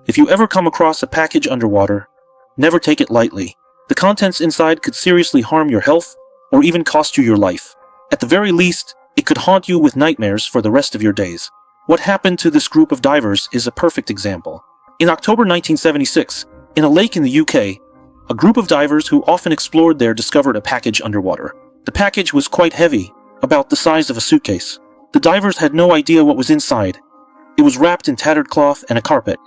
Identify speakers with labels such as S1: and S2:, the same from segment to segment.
S1: If you ever come across a package underwater, never take it lightly. The contents inside could seriously harm your health or even cost you your life. At the very least, it could haunt you with nightmares for the rest of your days. What happened to this group of divers is a perfect example. In October 1976, in a lake in the UK, a group of divers who often explored there discovered a package underwater. The package was quite heavy, about the size of a suitcase. The divers had no idea what was inside. It was wrapped in tattered cloth and a carpet.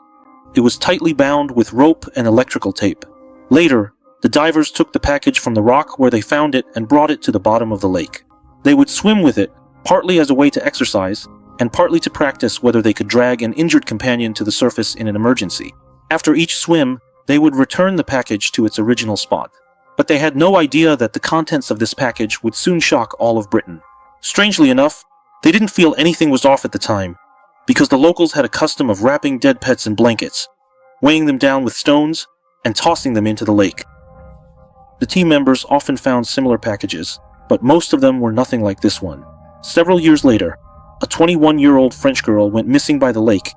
S1: It was tightly bound with rope and electrical tape. Later, the divers took the package from the rock where they found it and brought it to the bottom of the lake. They would swim with it, partly as a way to exercise, and partly to practice whether they could drag an injured companion to the surface in an emergency. After each swim, they would return the package to its original spot. But they had no idea that the contents of this package would soon shock all of Britain. Strangely enough, they didn't feel anything was off at the time, because the locals had a custom of wrapping dead pets in blankets, weighing them down with stones, and tossing them into the lake. The team members often found similar packages, but most of them were nothing like this one. Several years later, a 21-year-old French girl went missing by the lake,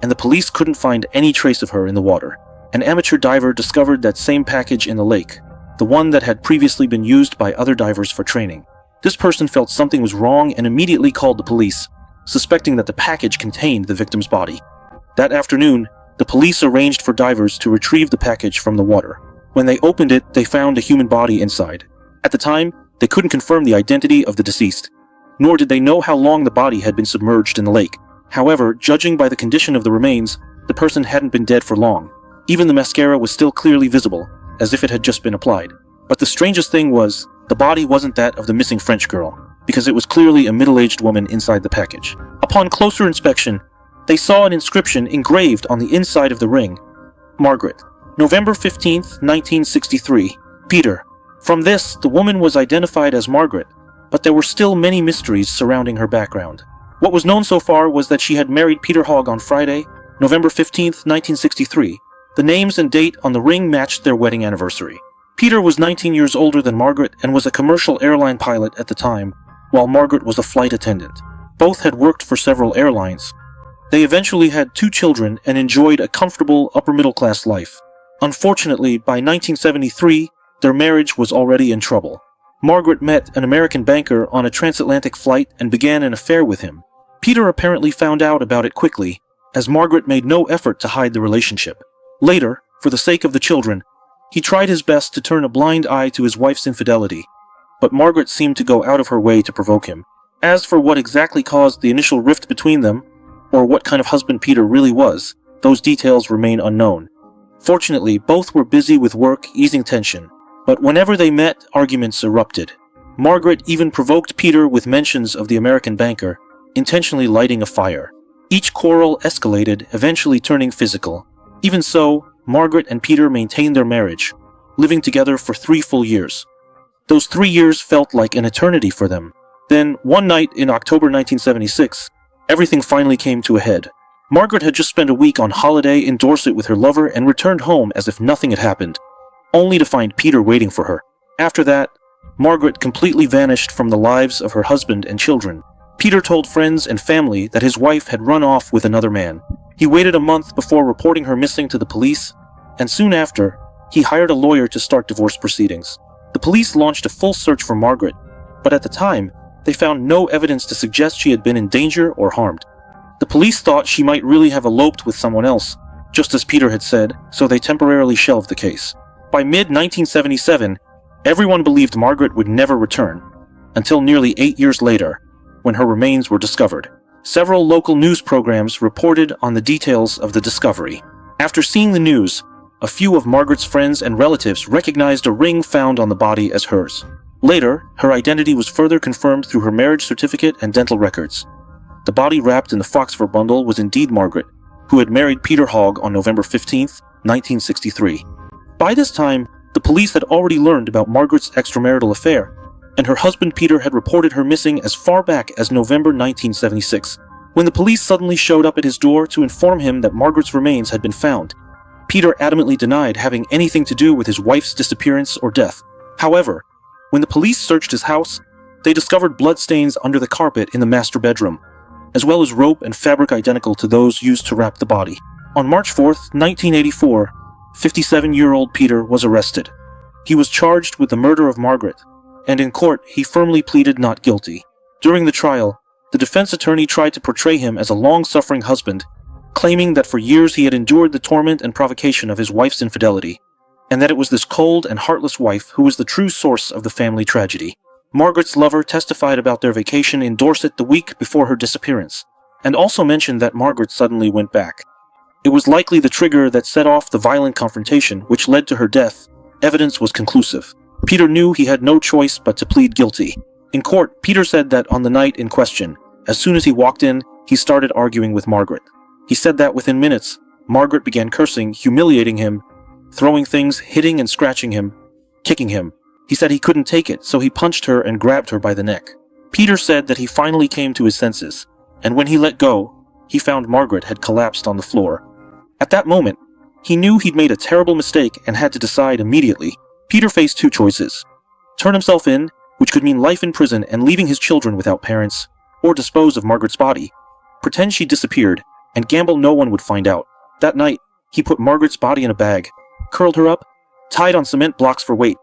S1: and the police couldn't find any trace of her in the water. An amateur diver discovered that same package in the lake, the one that had previously been used by other divers for training. This person felt something was wrong and immediately called the police, suspecting that the package contained the victim's body. That afternoon, the police arranged for divers to retrieve the package from the water. When they opened it, they found a human body inside. At the time, they couldn't confirm the identity of the deceased, nor did they know how long the body had been submerged in the lake. However, judging by the condition of the remains, the person hadn't been dead for long. Even the mascara was still clearly visible, as if it had just been applied. But the strangest thing was, the body wasn't that of the missing French girl, because it was clearly a middle-aged woman inside the package. Upon closer inspection, they saw an inscription engraved on the inside of the ring. Margaret. November 15, 1963. Peter. From this, the woman was identified as Margaret, but there were still many mysteries surrounding her background. What was known so far was that she had married Peter Hog on Friday, November 15, 1963. The names and date on the ring matched their wedding anniversary. Peter was 19 years older than Margaret and was a commercial airline pilot at the time, while Margaret was a flight attendant. Both had worked for several airlines. They eventually had 2 children and enjoyed a comfortable upper-middle-class life. Unfortunately, by 1973, their marriage was already in trouble. Margaret met an American banker on a transatlantic flight and began an affair with him. Peter apparently found out about it quickly, as Margaret made no effort to hide the relationship. Later, for the sake of the children, he tried his best to turn a blind eye to his wife's infidelity, but Margaret seemed to go out of her way to provoke him. As for what exactly caused the initial rift between them, or what kind of husband Peter really was, those details remain unknown. Fortunately, both were busy with work easing tension, but whenever they met, arguments erupted. Margaret even provoked Peter with mentions of the American banker, intentionally lighting a fire. Each quarrel escalated, eventually turning physical. Even so, Margaret and Peter maintained their marriage, living together for 3 full years. Those 3 years felt like an eternity for them. Then, one night in October 1976, everything finally came to a head. Margaret had just spent a week on holiday in Dorset with her lover and returned home as if nothing had happened, only to find Peter waiting for her. After that, Margaret completely vanished from the lives of her husband and children. Peter told friends and family that his wife had run off with another man. He waited a month before reporting her missing to the police, and soon after, he hired a lawyer to start divorce proceedings. The police launched a full search for Margaret, but at the time, they found no evidence to suggest she had been in danger or harmed. The police thought she might really have eloped with someone else, just as Peter had said, so they temporarily shelved the case. By mid-1977, everyone believed Margaret would never return, until nearly 8 years later, when her remains were discovered. Several local news programs reported on the details of the discovery. After seeing the news, a few of Margaret's friends and relatives recognized a ring found on the body as hers. Later, her identity was further confirmed through her marriage certificate and dental records. The body wrapped in the fox fur bundle was indeed Margaret, who had married Peter Hogg on November 15, 1963. By this time, the police had already learned about Margaret's extramarital affair, and her husband Peter had reported her missing as far back as November 1976, when the police suddenly showed up at his door to inform him that Margaret's remains had been found. Peter adamantly denied having anything to do with his wife's disappearance or death. However, when the police searched his house, they discovered bloodstains under the carpet in the master bedroom, as well as rope and fabric identical to those used to wrap the body. On March 4th, 1984, 57-year-old Peter was arrested. He was charged with the murder of Margaret, and in court he firmly pleaded not guilty. During the trial, the defense attorney tried to portray him as a long-suffering husband, claiming that for years he had endured the torment and provocation of his wife's infidelity, and that it was this cold and heartless wife who was the true source of the family tragedy. Margaret's lover testified about their vacation in Dorset the week before her disappearance, and also mentioned that Margaret suddenly went back. It was likely the trigger that set off the violent confrontation which led to her death. Evidence was conclusive. Peter knew he had no choice but to plead guilty. In court, Peter said that on the night in question, as soon as he walked in, he started arguing with Margaret. He said that within minutes, Margaret began cursing, humiliating him, throwing things, hitting and scratching him, kicking him. He said he couldn't take it, so he punched her and grabbed her by the neck. Peter said that he finally came to his senses, and when he let go, he found Margaret had collapsed on the floor. At that moment, he knew he'd made a terrible mistake and had to decide immediately. Peter faced two choices: turn himself in, which could mean life in prison and leaving his children without parents, or dispose of Margaret's body, pretend she disappeared, and gamble no one would find out. That night, he put Margaret's body in a bag, curled her up, tied on cement blocks for weight,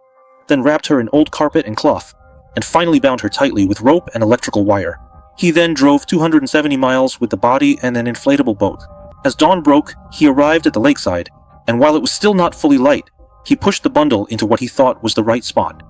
S1: then wrapped her in old carpet and cloth, and finally bound her tightly with rope and electrical wire. He then drove 270 miles with the body and an inflatable boat. As dawn broke, he arrived at the lakeside, and while it was still not fully light, he pushed the bundle into what he thought was the right spot.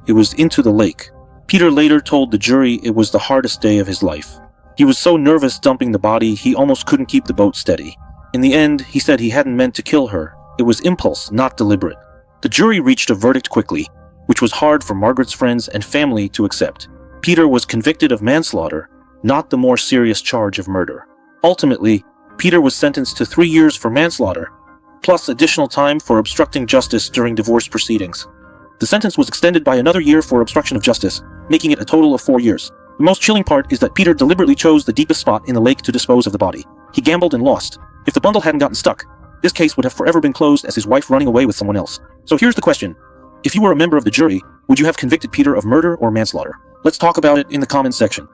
S1: It was into the lake. Peter later told the jury it was the hardest day of his life. He was so nervous dumping the body, he almost couldn't keep the boat steady. In the end, he said he hadn't meant to kill her. It was impulse, not deliberate. The jury reached a verdict quickly, which was hard for Margaret's friends and family to accept. Peter was convicted of manslaughter, not the more serious charge of murder. Ultimately, Peter was sentenced to 3 years for manslaughter, plus additional time for obstructing justice during divorce proceedings. The sentence was extended by another year for obstruction of justice, making it a total of 4 years. The most chilling part is that Peter deliberately chose the deepest spot in the lake to dispose of the body. He gambled and lost. If the bundle hadn't gotten stuck, this case would have forever been closed as his wife running away with someone else. So here's the question. If you were a member of the jury, would you have convicted Peter of murder or manslaughter? Let's talk about it in the comments section.